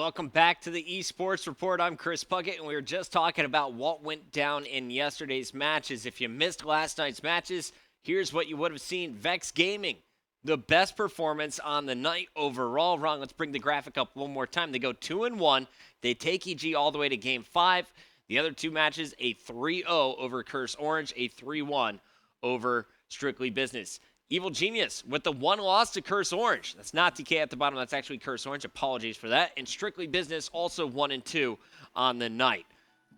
Welcome back to the eSports Report. I'm Chris Puckett, and we were just talking about what went down in yesterday's matches. If you missed last night's matches, here's what you would have seen. Vex Gaming, the best performance on the night overall. Ron, let's bring the graphic up one more time. They go 2-1. They take EG all the way to Game 5. The other two matches, a 3-0 over Curse Orange, a 3-1 over Strictly Business. Evil Genius with the one loss to Curse Orange. That's not TK at the bottom. That's actually Curse Orange. Apologies for that. And Strictly Business also 1-2 on the night.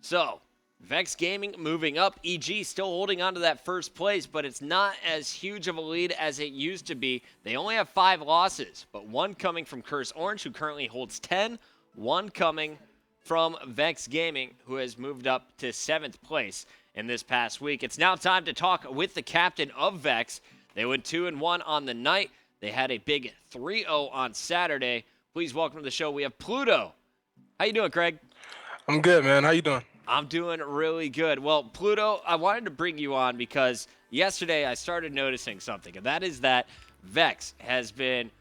So, Vex Gaming moving up. EG still holding on to that first place, but it's not as huge of a lead as it used to be. They only have 5 losses, but one coming from Curse Orange, who currently holds 10. One coming from Vex Gaming, who has moved up to 7th place in this past week. It's now time to talk with the captain of Vex. They went 2-1 on the night. They had a big 3-0 on Saturday. Please welcome to the show. We have Pluto. How you doing, Craig? I'm good, man. How you doing? I'm doing really good. Well, Pluto, I wanted to bring you on because yesterday I started noticing something, and that is that Vex has been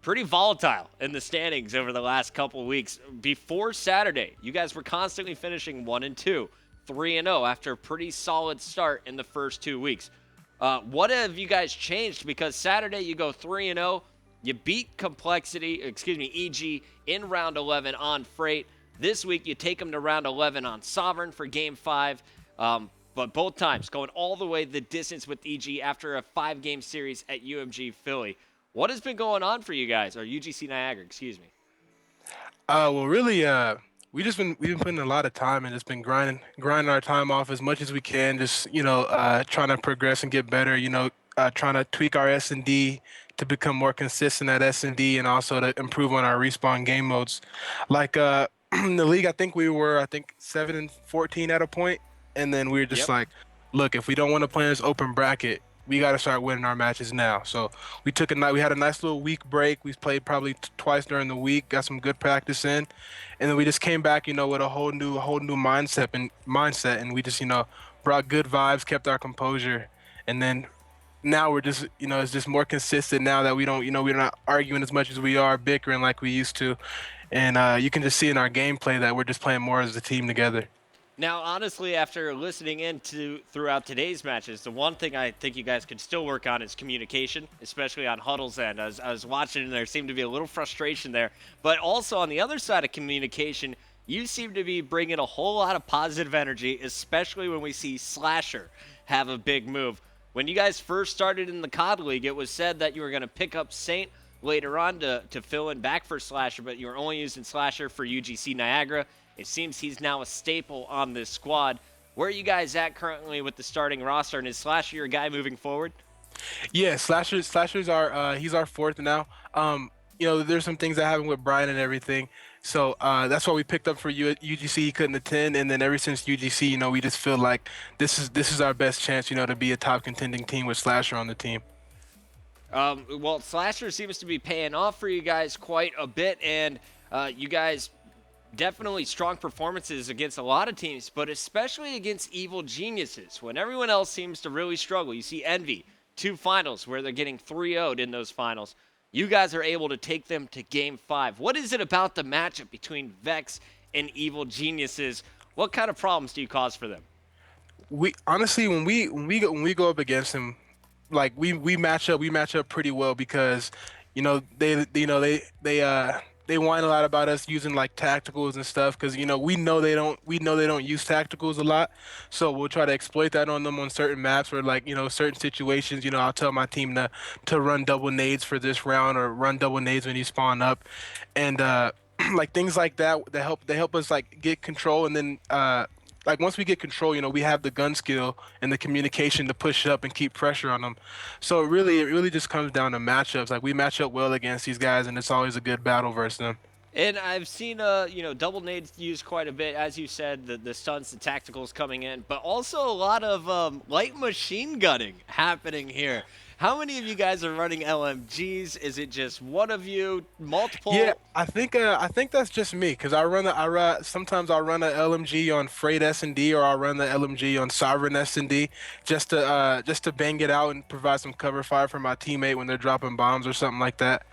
pretty volatile in the standings over the last couple of weeks. Before Saturday, you guys were constantly finishing 1-2, 3-0 after a pretty solid start in the first 2 weeks. What have you guys changed? Because Saturday you go 3-0, you beat EG in round 11 on Freight. This week you take them to round 11 on Sovereign for Game 5. But both times going all the way the distance with EG after a 5-game series at UMG Philly. What has been going on for you guys, or UGC Niagara, excuse me? Well, really, we've been putting a lot of time and just been grinding our time off as much as we can. Just trying to progress and get better. Trying to tweak our S&D to become more consistent at S&D and also to improve on our respawn game modes. Like in the league, I think we were 7-14 at a point, and then we were just Yep. like, look, if we don't want to play in this open bracket, we got to start winning our matches now. So we had a nice little week break. We played probably twice during the week, got some good practice in, and then we just came back, with a whole new mindset, and we just, brought good vibes, kept our composure, and then now we're just, it's just more consistent now that we don't, we're not arguing as much as we are, bickering like we used to, and you can just see in our gameplay that we're just playing more as a team together. Now, honestly, after listening in throughout today's matches, the one thing I think you guys could still work on is communication, especially on Huddle's end. I was watching, and there seemed to be a little frustration there. But also on the other side of communication, you seem to be bringing a whole lot of positive energy, especially when we see Slasher have a big move. When you guys first started in the COD League, it was said that you were going to pick up Saint later on to fill in back for Slasher, but you were only using Slasher for UGC Niagara. It seems he's now a staple on this squad. Where are you guys at currently with the starting roster, and is Slasher your guy moving forward? Yeah, Slasher's our he's our fourth now. There's some things that happened with Brian and everything. So that's why we picked up for UGC. He couldn't attend, and then ever since UGC, we just feel like this is our best chance, to be a top contending team with Slasher on the team. Well, Slasher seems to be paying off for you guys quite a bit, and you guys definitely strong performances against a lot of teams, but especially against Evil Geniuses. When everyone else seems to really struggle, you see Envy, 2 finals where they're getting 3-0'd in those finals. You guys are able to take them to Game 5. What is it about the matchup between Vex and Evil Geniuses? What kind of problems do you cause for them? We honestly, when we go up against him, like we match up pretty well because they whine a lot about us using like tacticals and stuff because we know they don't use tacticals a lot, so we'll try to exploit that on them on certain maps or like certain situations. I'll tell my team to run double nades for this round or run double nades when you spawn up, and like things like that they help us like get control, and then like once we get control, we have the gun skill and the communication to push up and keep pressure on them. So it really just comes down to matchups. Like we match up well against these guys, and it's always a good battle versus them. And I've seen, double nades used quite a bit, as you said, the stunts, the tacticals coming in, but also a lot of light machine gunning happening here. How many of you guys are running LMGs? Is it just one of you? Yeah, Multiple? I think that's just me because I run sometimes I'll run a LMG on Freight S&D or I'll run the LMG on Sovereign S&D just to bang it out and provide some cover fire for my teammate when they're dropping bombs or something like that.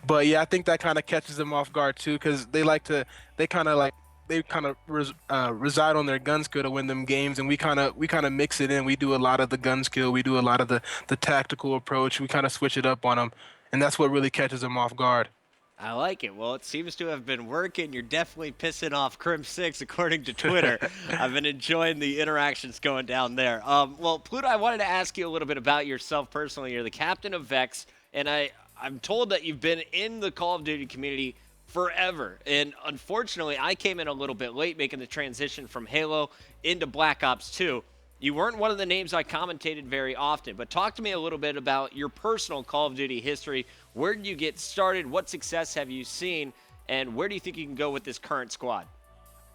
But yeah, I think that kind of catches them off guard too because they kind of like they kind of reside on their gun skill to win them games, and we kind of mix it in. We do a lot of the gun skill, we do a lot of the tactical approach. We kind of switch it up on them, and that's what really catches them off guard. I like it. Well, it seems to have been working. You're definitely pissing off Crim6, according to Twitter. I've been enjoying the interactions going down there. Well, Pluto, I wanted to ask you a little bit about yourself personally. You're the captain of Vex, and I'm told that you've been in the Call of Duty community forever. And unfortunately, I came in a little bit late making the transition from Halo into Black Ops 2. You weren't one of the names I commentated very often, but talk to me a little bit about your personal Call of Duty history. Where did you get started? What success have you seen? And where do you think you can go with this current squad?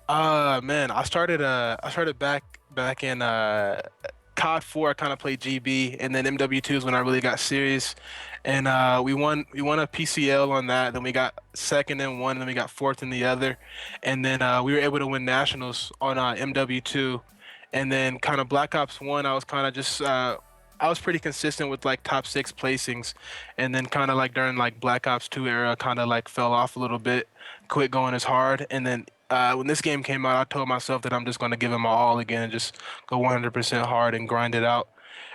Man, I started back in COD 4. I kind of played GB, and then MW2 is when I really got serious. And we won a PCL on that. Then we got second in one, and then we got fourth in the other. And then we were able to win nationals on MW2. And then kind of Black Ops 1, I was kind of just I was pretty consistent with like top six placings, and then kind of like during like Black Ops 2 era, kind of like fell off a little bit, quit going as hard, and then when this game came out, I told myself that I'm just going to give it my all again and just go 100% hard and grind it out,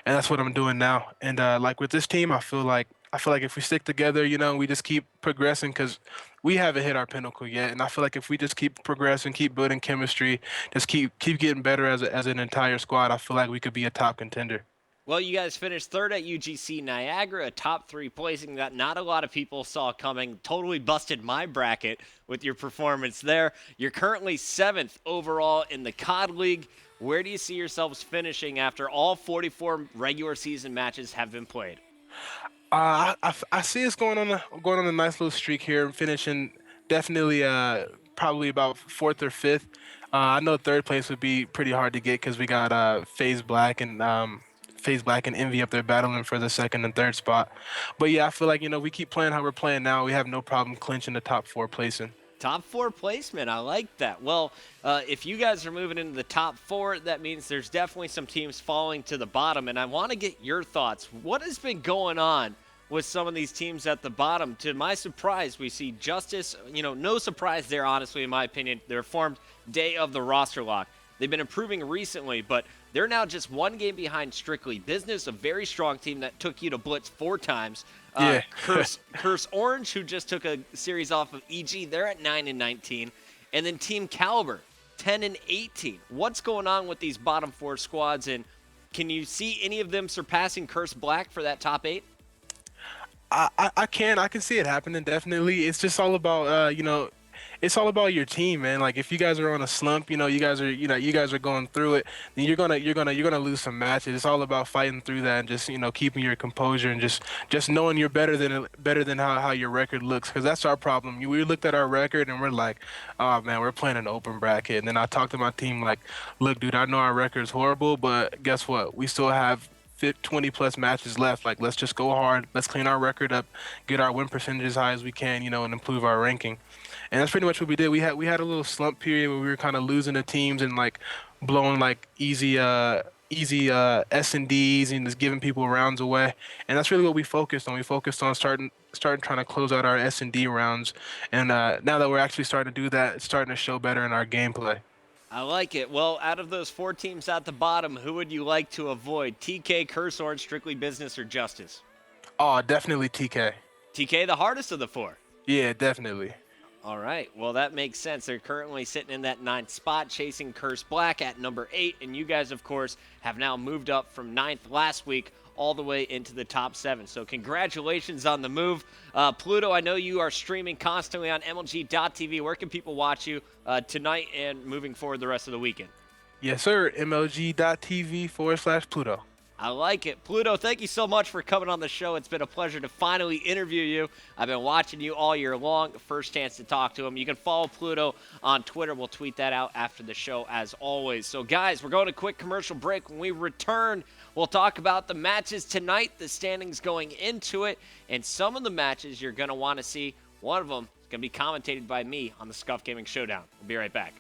and that's what I'm doing now. And like with this team, I feel like if we stick together, we just keep progressing because we haven't hit our pinnacle yet, and I feel like if we just keep progressing, keep building chemistry, just keep getting better as an entire squad, I feel like we could be a top contender. Well, you guys finished third at UGC Niagara, a top three placing that not a lot of people saw coming. Totally busted my bracket with your performance there. You're currently seventh overall in the COD League. Where do you see yourselves finishing after all 44 regular season matches have been played? I see us going on a nice little streak here, finishing definitely probably about fourth or fifth. I know third place would be pretty hard to get because we got FaZe Black and Envy up there battling for the second and third spot. But yeah, I feel like we keep playing how we're playing now. We have no problem clinching the top four placing. Top four placement. I like that. Well, if you guys are moving into the top four, that means there's definitely some teams falling to the bottom. And I want to get your thoughts. What has been going on with some of these teams at the bottom? To my surprise, we see Justice. No surprise there, honestly, in my opinion. They're formed day of the roster lock. They've been improving recently, but they're now just one game behind Strictly Business, a very strong team that took you to Blitz 4 times. Yeah. Curse Orange, who just took a series off of EG, they're at 9-19. And then Team Caliber, 10-18. What's going on with these bottom four squads, and can you see any of them surpassing Curse Black for that top eight? I can see it happening definitely. It's just all about it's all about your team, man. Like if you guys are on a slump, you guys are going through it, then you're gonna lose some matches. It's all about fighting through that and just keeping your composure and just knowing you're better than how your record looks, because that's our problem. We looked at our record and we're like, oh man, we're playing an open bracket. And then I talked to my team like, look, dude, I know our record is horrible, but guess what? We still have 20 plus matches left. Like, let's just go hard. Let's clean our record up, get our win percentage as high as we can, and improve our ranking. And that's pretty much what we did. We had a little slump period where we were kind of losing the teams and like blowing like easy S&Ds and just giving people rounds away. And that's really what we focused on. We focused on starting trying to close out our S&D rounds. And now that we're actually starting to do that, it's starting to show better in our gameplay. I like it. Well, out of those four teams at the bottom, who would you like to avoid? TK, Curse Orange, Strictly Business, or Justice? Oh, definitely TK. TK, the hardest of the four. Yeah, definitely. All right. Well, that makes sense. They're currently sitting in that ninth spot, chasing Curse Black at number 8. And you guys, of course, have now moved up from ninth last week all the way into the top 7. So congratulations on the move. Pluto, I know you are streaming constantly on MLG.TV. Where can people watch you tonight and moving forward the rest of the weekend? Yes, sir. MLG.TV/Pluto. I like it. Pluto, thank you so much for coming on the show. It's been a pleasure to finally interview you. I've been watching you all year long. First chance to talk to him. You can follow Pluto on Twitter. We'll tweet that out after the show as always. So, guys, we're going to a quick commercial break. When we return, we'll talk about the matches tonight, the standings going into it, and some of the matches you're going to want to see. One of them is going to be commentated by me on the Scuff Gaming Showdown. We'll be right back.